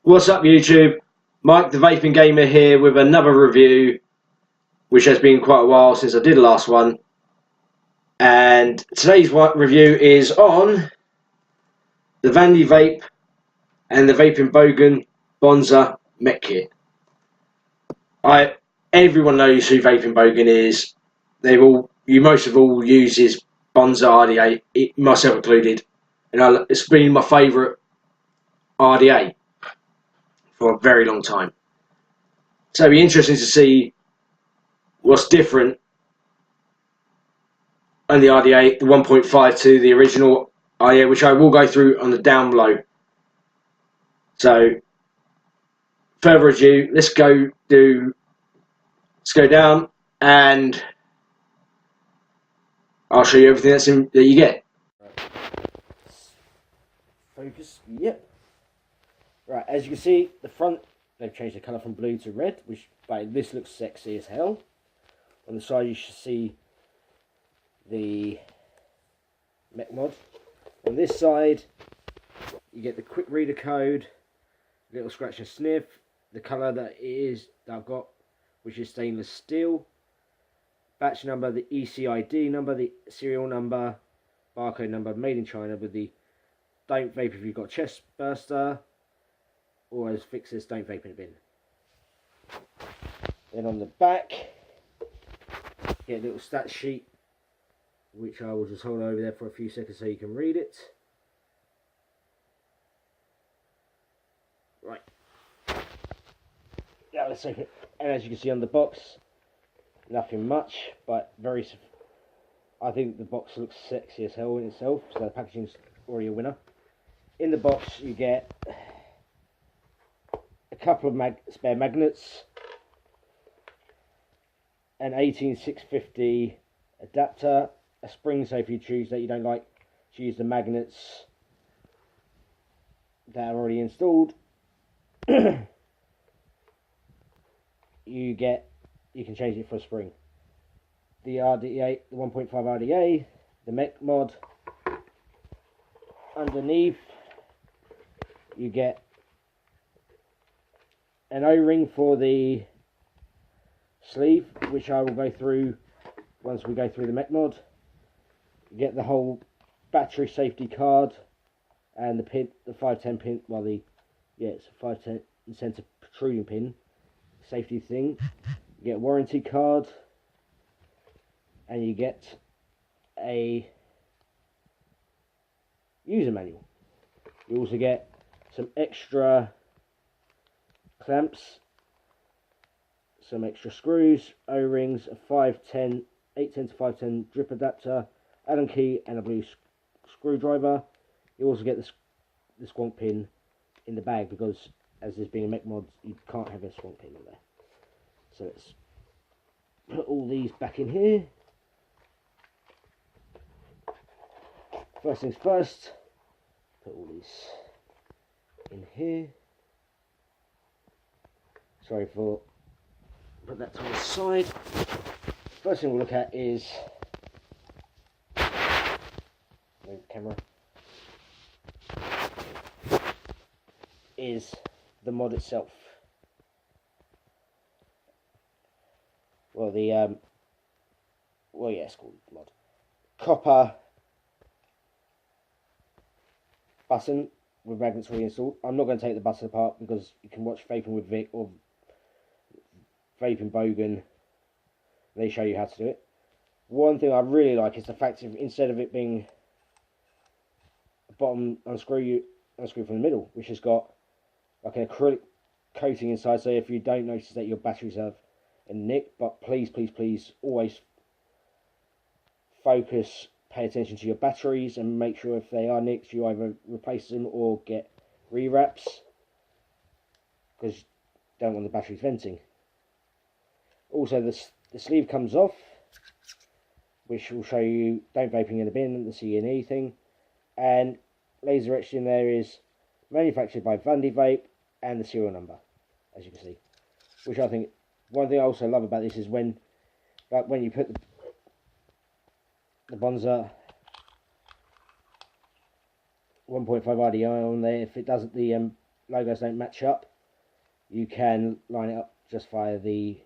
What's up YouTube? Mike the Vaping Gamer here with another review, which has been quite a while since I did the last one. And today's review is on the Vandy Vape and the Vaping Bogan Bonza Mech kit. Everyone knows who Vaping Bogan is. Most of all uses Bonza RDA, myself included. And it's been my favourite RDA for a very long time. So it'll be interesting to see what's different on the RDA, the 1.5 to the original RDA, which I will go through on the down below. So, further ado, let's go down and I'll show you everything that you get. Focus, yep. Right, as you can see, the front, they've changed the colour from blue to red, which this looks sexy as hell. On the side you should see the mech mod. On this side you get the quick reader code, little scratch and sniff, the colour that I've got, which is stainless steel, batch number, the ECID number, the serial number, barcode number, made in China, with the don't vape if you've got a chest burster, or as Vic says, don't vape in a bin. Then on the back, get a little stat sheet, which I will just hold over there for a few seconds so you can read it. Right. Yeah, let's take it. And as you can see on the box, nothing much, but I think the box looks sexy as hell in itself, so the packaging's already a winner. In the box you get a couple of spare magnets, an 18650 adapter, a spring, so if you choose that you don't like to use the magnets that are already installed, you can change it for a spring. The RDA, the 1.5 RDA, the mech mod. Underneath you get an O-ring for the sleeve, which I will go through once we go through the mech mod. You get the whole battery safety card and the pin, the 510 pin, it's a 510 center protruding pin safety thing. You get a warranty card, and you get a user manual. You also get some extra clamps, some extra screws, O-rings, a 810 to 510 drip adapter, Allen key, and a blue screwdriver. You also get the squonk pin in the bag, because as there's being a mech mod, you can't have a squonk pin in there. So let's put all these back in here. First things first, put all these in here. Sorry for put that to the side. First thing we'll look at is move the camera. Is the mod itself. Well, it's called mod. Copper button with magnets already installed. I'm not going to take the button apart because you can watch Vaping with Vic or Vaping Bogan. They show you how to do it. One thing I really like is the fact that instead of it being a bottom unscrew from the middle, which has got like an acrylic coating inside, so if you don't notice that your batteries have a nick, but please always pay attention to your batteries and make sure if they are nicked you either replace them or get rewraps, because you don't want the batteries venting. Also the sleeve comes off, which will show you don't vaping in a bin, the CNE thing, and laser etched in there is manufactured by Vandy Vape and the serial number, as you can see. Which I think, one thing I also love about this is when you put the Bonza 1.5 RDI on there, if it doesn't, the logos don't match up, you can line it up just via the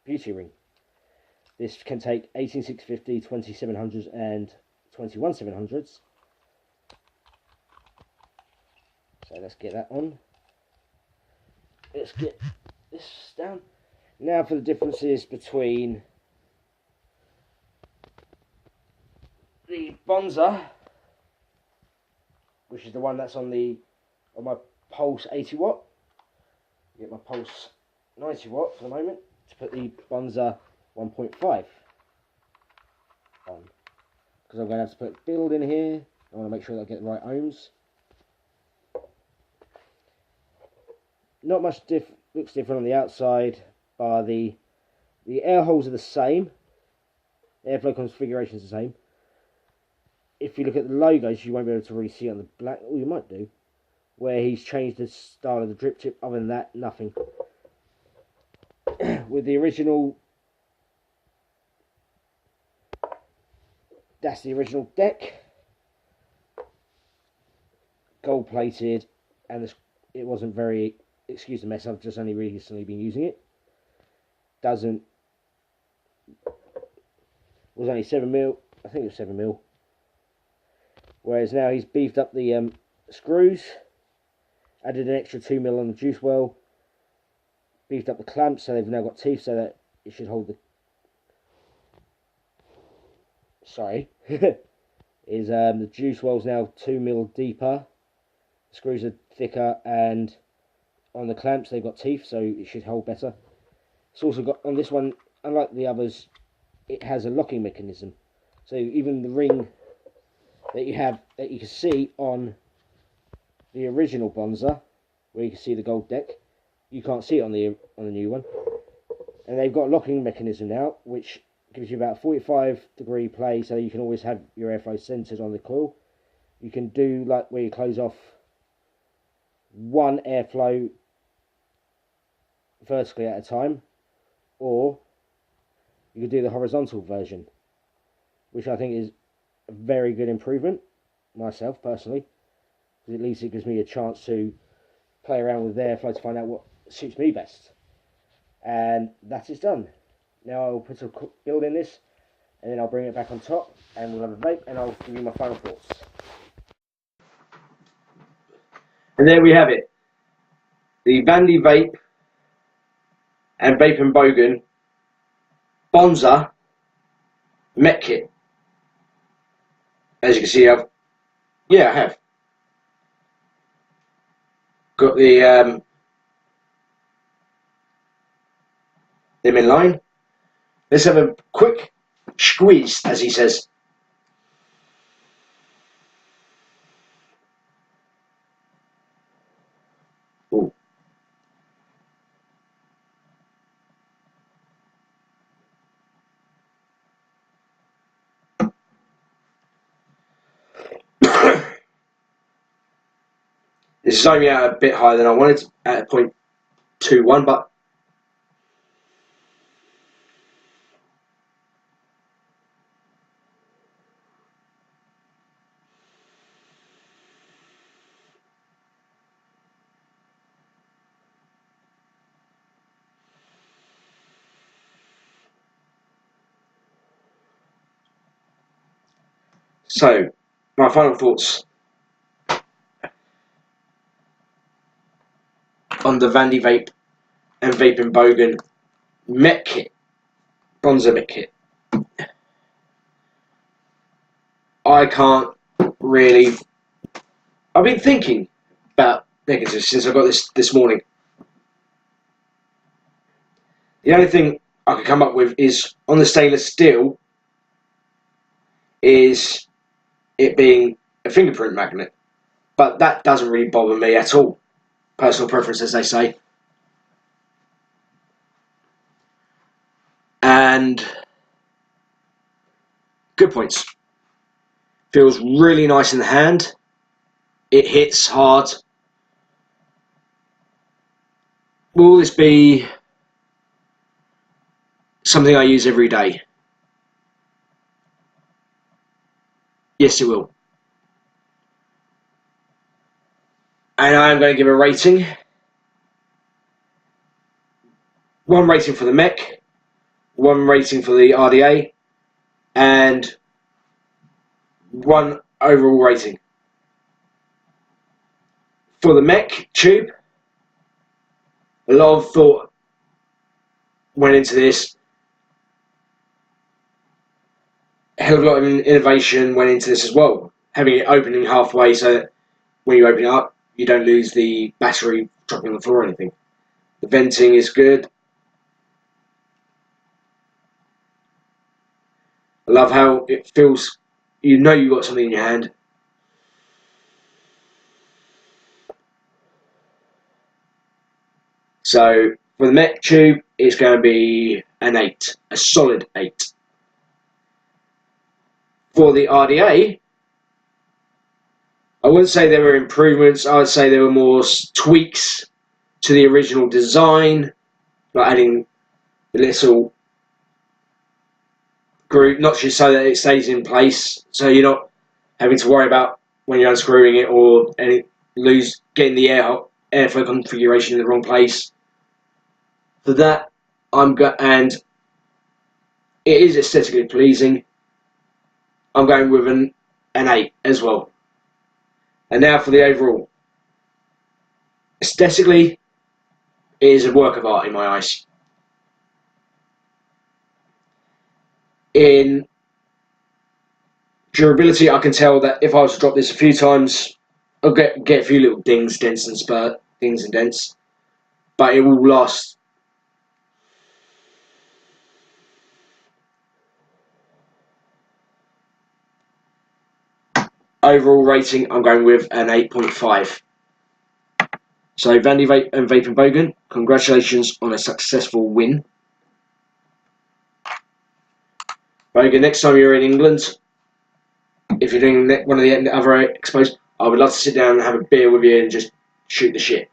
beauty ring. This can take 18650, 2700s and 21700s. So let's get that on. Let's get this down. Now for the differences between the Bonza, which is the one that's on my Pulse 80 watt. Get my Pulse 90 watt for the moment to put the Bonza 1.5 on, because I'm going to have to put build in here. I want to make sure that I get the right ohms. Not much looks different on the outside, bar the air holes are the same. Airflow configuration is the same. If you look at the logos, you won't be able to really see it on the black. Or you might do, where he's changed the style of the drip tip. Other than that, nothing. With the original, that's the original deck, gold plated, and it wasn't very. Excuse the mess. I've just only recently been using it. Was only 7mm. I think it was 7mm. Whereas now he's beefed up the screws, added an extra 2mm on the juice well, beefed up the clamps so they've now got teeth so that it should hold the. Sorry, is the juice well's now 2mm deeper, the screws are thicker, and on the clamps they've got teeth so it should hold better. It's also got, on this one, unlike the others, it has a locking mechanism, so even the ring that you can see on the original Bonza, where you can see the gold deck, you can't see it on the new one. And they've got a locking mechanism now, which gives you about 45-degree play, so you can always have your airflow centered on the coil. You can do like where you close off one airflow vertically at a time, or you could do the horizontal version, which I think is a very good improvement, myself personally, because at least it gives me a chance to play around with airflow to find out what suits me best. And that is done. Now I'll put a build in this, and then I'll bring it back on top, and we'll have a vape, and I'll give you my final thoughts. And there we have it. The Vandy Vape and Vaping Bogan Bonza Mech kit. As you can see, I have got the them in line. Let's have a quick squeeze, as he says. Ooh. This is only a bit higher than I wanted, at a 0.21, but so my final thoughts on the Vandy Vape and Vaping Bogan Mech kit, Bonza Mech kit. I can't really. I've been thinking about negatives since I got this morning. The only thing I could come up with is on the stainless steel is it being a fingerprint magnet, but that doesn't really bother me at all. Personal preference, as they say. And good points. Feels really nice in the hand. It hits hard. Will this be something I use every day? Yes, it will. And I'm going to give a rating. 1 rating for the Mech, 1 rating for the RDA, and 1 overall rating. For the Mech tube, a lot of thought went into this. A hell of a lot of innovation went into this as well. Having it opening halfway so that when you open it up, you don't lose the battery dropping on the floor or anything. The venting is good. I love how it feels. You know you've got something in your hand. So for the Mech tube, it's going to be an 8, a solid 8. For the RDA, I wouldn't say there were improvements. I would say there were more tweaks to the original design, like adding the little groove notches so that it stays in place, so you're not having to worry about when you're unscrewing it or getting the airflow configuration in the wrong place. For that, and it is aesthetically pleasing. I'm going with an 8 as well. And now for the overall. Aesthetically, it is a work of art in my eyes. In durability, I can tell that if I was to drop this a few times, I'll get a few little dings, dents and dents, but it will last. Overall rating, I'm going with an 8.5. So Vandy Vape and Vaping Bogan, congratulations on a successful win. Bogan, next time you're in England, if you're doing one of the other expos, I would love to sit down and have a beer with you and just shoot the shit.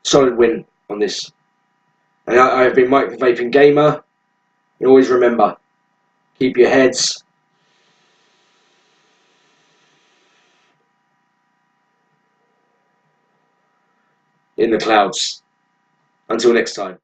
Solid win on this. And I have been Mike the Vaping Gamer. And always remember, keep your heads in the clouds. Until next time.